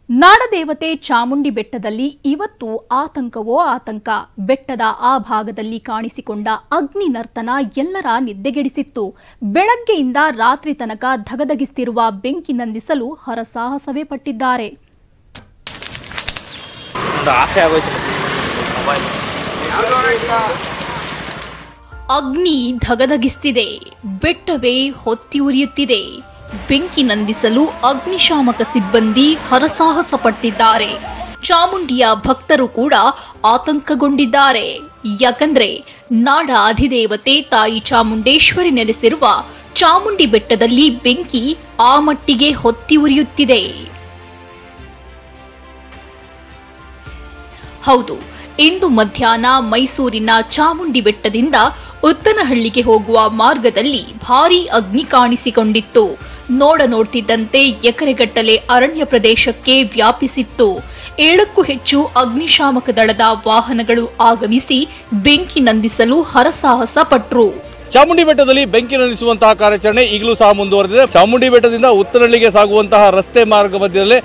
ನಾಡದೇವತೆ ಚಾಮುಂಡಿ ಬೆಟ್ಟದಲ್ಲಿ ಇವತ್ತು ಆತಂಕವೋ ಆತಂಕ. ಬೆಟ್ಟದ ಆ ಭಾಗದಲ್ಲಿ ಕಾಣಿಸಿಕೊಂಡ ಅಗ್ನಿ ನರ್ತನ ಎಲ್ಲರ ನಿದ್ದೆಗೆಡಿಸಿತ್ತು. ಬೆಳಗ್ಗೆಯಿಂದ ರಾತ್ರಿ ತನಕ ಧಗಧಗಿಸುತ್ತಿರುವ ಬೆಂಕಿ ನಂದಿಸಲು ಹರಸಾಹಸವೇ ಪಟ್ಟಿದ್ದಾರೆ. ಅಗ್ನಿ ಧಗಧಗಿಸುತ್ತಿದೆ, ಬೆಟ್ಟವೇ ಹೊತ್ತಿ ಉರಿಯುತ್ತಿದೆ. ಬೆಂಕಿ ನಂದಿಸಲು ಅಗ್ನಿಶಾಮಕ ಸಿಬ್ಬಂದಿ ಹರಸಾಹಸ ಪಟ್ಟಿದ್ದಾರೆ. ಚಾಮುಂಡಿಯ ಭಕ್ತರು ಕೂಡ ಆತಂಕಗೊಂಡಿದ್ದಾರೆ. ಯಾಕಂದ್ರೆ ನಾಡ ಅಧಿದೇವತೆ ತಾಯಿ ಚಾಮುಂಡೇಶ್ವರಿ ನೆಲೆಸಿರುವ ಚಾಮುಂಡಿ ಬೆಟ್ಟದಲ್ಲಿ ಬೆಂಕಿ ಆ ಮಟ್ಟಿಗೆ ಹೊತ್ತಿ ಉರಿಯುತ್ತಿದೆ. ಹೌದು, ಇಂದು ಮಧ್ಯಾಹ್ನ ಮೈಸೂರಿನ ಚಾಮುಂಡಿ ಬೆಟ್ಟದಿಂದ ಉತ್ತನಹಳ್ಳಿಗೆ ಹೋಗುವ ಮಾರ್ಗದಲ್ಲಿ ಭಾರೀ ಅಗ್ನಿ ಕಾಣಿಸಿಕೊಂಡಿತ್ತು. ನೋಡ್ತಿದ್ದಂತೆ ಎಕರೆಗಟ್ಟಲೆ ಅರಣ್ಯ ಪ್ರದೇಶಕ್ಕೆ ವ್ಯಾಪಿಸಿತ್ತು. 7ಕ್ಕೂ ಹೆಚ್ಚು ಅಗ್ನಿಶಾಮಕ ದಳದ ವಾಹನಗಳು ಆಗಮಿಸಿ ಬೆಂಕಿ ನಂದಿಸಲು ಹರಸಾಹಸ ಪಟ್ರು. ಚಾಮುಂಡಿ ಬೆಟ್ಟದಲ್ಲಿ ಬೆಂಕಿ ನಂದಿಸುವಂತಹ ಕಾರ್ಯಾಚರಣೆ ಈಗಲೂ ಸಹ ಮುಂದುವರೆದಿದೆ. ಚಾಮುಂಡಿ ಬೆಟ್ಟದಿಂದ ಉತ್ತರಹಳ್ಳಿಗೆ ಸಾಗುವಂತಹ ರಸ್ತೆ ಮಾರ್ಗ ಮಧ್ಯದಲ್ಲಿ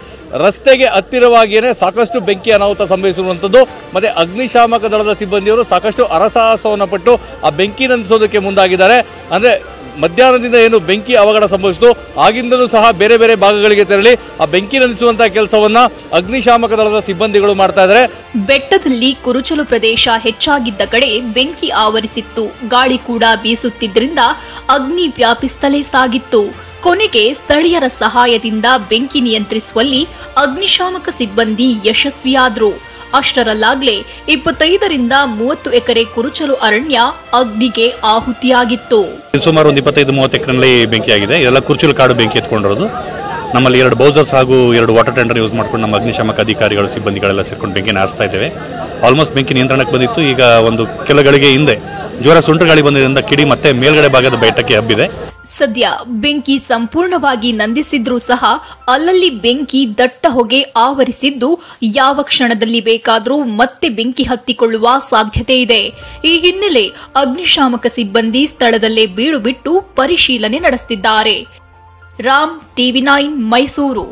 ರಸ್ತೆಗೆ ಹತ್ತಿರವಾಗಿಯೇ ಸಾಕಷ್ಟು ಬೆಂಕಿ ಅನಾಹುತ ಸಂಭವಿಸಿರುವಂಥದ್ದು. ಮತ್ತೆ ಅಗ್ನಿಶಾಮಕ ದಳದ ಸಿಬ್ಬಂದಿಯವರು ಸಾಕಷ್ಟು ಹರಸಾಹಸವನ್ನು ಪಟ್ಟು ಆ ಬೆಂಕಿ ನಂದಿಸೋದಕ್ಕೆ ಮುಂದಾಗಿದ್ದಾರೆ. ಅಂದರೆ ಮಧ್ಯಾಹ್ನದಿಂದ ಏನು ಬೆಂಕಿ ಅವಘಡ ಸಂಭವಿಸಿತು ಆಗಿಂದಲೂ ಸಹ ಬೇರೆ ಬೇರೆ ಭಾಗಗಳಿಗೆ ತೆರಳಿ ಆ ಬೆಂಕಿ ನಂದಿಸುವಂತಹ ಕೆಲಸವನ್ನ ಅಗ್ನಿಶಾಮಕ ದಳದ ಸಿಬ್ಬಂದಿಗಳು ಮಾಡ್ತಾ ಇದ್ದಾರೆ. ಬೆಟ್ಟದಲ್ಲಿ ಕುರುಚಲು ಪ್ರದೇಶ ಹೆಚ್ಚಾಗಿದ್ದ ಕಡೆ ಬೆಂಕಿ ಆವರಿಸಿತ್ತು. ಗಾಳಿ ಕೂಡ ಬೀಸುತ್ತಿದ್ದರಿಂದ ಅಗ್ನಿ ವ್ಯಾಪಿಸುತ್ತಲೇ ಸಾಗಿತ್ತು. ಕೊನೆಗೆ ಸ್ಥಳೀಯರ ಸಹಾಯದಿಂದ ಬೆಂಕಿ ನಿಯಂತ್ರಿಸುವಲ್ಲಿ ಅಗ್ನಿಶಾಮಕ ಸಿಬ್ಬಂದಿ ಯಶಸ್ವಿಯಾದರು. ಅಷ್ಟರಲ್ಲಾಗಲೇ 25ರಿಂದ 30 ಎಕರೆ ಕುರುಚಲು ಅರಣ್ಯ ಅಗ್ನಿಗೆ ಆಹುತಿಯಾಗಿತ್ತು. ಸುಮಾರು 25-30 ಎಕರೆನಲ್ಲಿ ಬೆಂಕಿಯಾಗಿದೆ. ಇದೆಲ್ಲ ಕುರುಚಲು ಕಾಡು ಬೆಂಕಿ ಎತ್ಕೊಂಡಿರೋದು. ನಮ್ಮಲ್ಲಿ 2 ಬೌಸರ್ಸ್ ಹಾಗೂ 2 ವಾಟರ್ ಟೆಂಡರ್ ಯೂಸ್ ಮಾಡ್ಕೊಂಡು ನಮ್ಮ ಅಗ್ನಿಶಾಮಕ ಅಧಿಕಾರಿಗಳು ಸಿಬ್ಬಂದಿಗಳೆಲ್ಲ ಸೇರ್ಕೊಂಡು ಬೆಂಕಿ ಹಾರಿಸ್ತಾ ಇದ್ದೇವೆ. ಆಲ್ಮೋಸ್ಟ್ ಬೆಂಕಿ ನಿಯಂತ್ರಣಕ್ಕೆ ಬಂದಿತ್ತು. ಈಗ ಒಂದು ಕೆಲ ಗಳಿಗೆ ಹಿಂದೆ ಜೋರ ಸುಂಟರ ಗಾಳಿ ಬಂದಿದ್ದರಿಂದ ಕಿಡಿ ಮತ್ತೆ ಮೇಲ್ಗಡೆ ಭಾಗದ ಬೆಟ್ಟಕ್ಕೆ ಹಬ್ಬಿದೆ. ಸದ್ಯ ಬೆಂಕಿ ಸಂಪೂರ್ಣವಾಗಿ ನಂದಿಸಿದ್ರೂ ಸಹ ಅಲ್ಲಲ್ಲಿ ಬೆಂಕಿ ದಟ್ಟ ಹೊಗೆ ಆವರಿಸಿದ್ದು ಯಾವ ಕ್ಷಣದಲ್ಲಿ ಬೇಕಾದರೂ ಮತ್ತೆ ಬೆಂಕಿ ಹತ್ತಿಕೊಳ್ಳುವ ಸಾಧ್ಯತೆ ಇದೆ. ಈ ಹಿನ್ನೆಲೆ ಅಗ್ನಿಶಾಮಕ ಸಿಬ್ಬಂದಿ ಸ್ಥಳದಲ್ಲೇ ಬೀಡು ಬಿಟ್ಟು ಪರಿಶೀಲನೆ ನಡೆಸುತ್ತಿದ್ದಾರೆ. ರಾಮ್, TV9 ಮೈಸೂರು.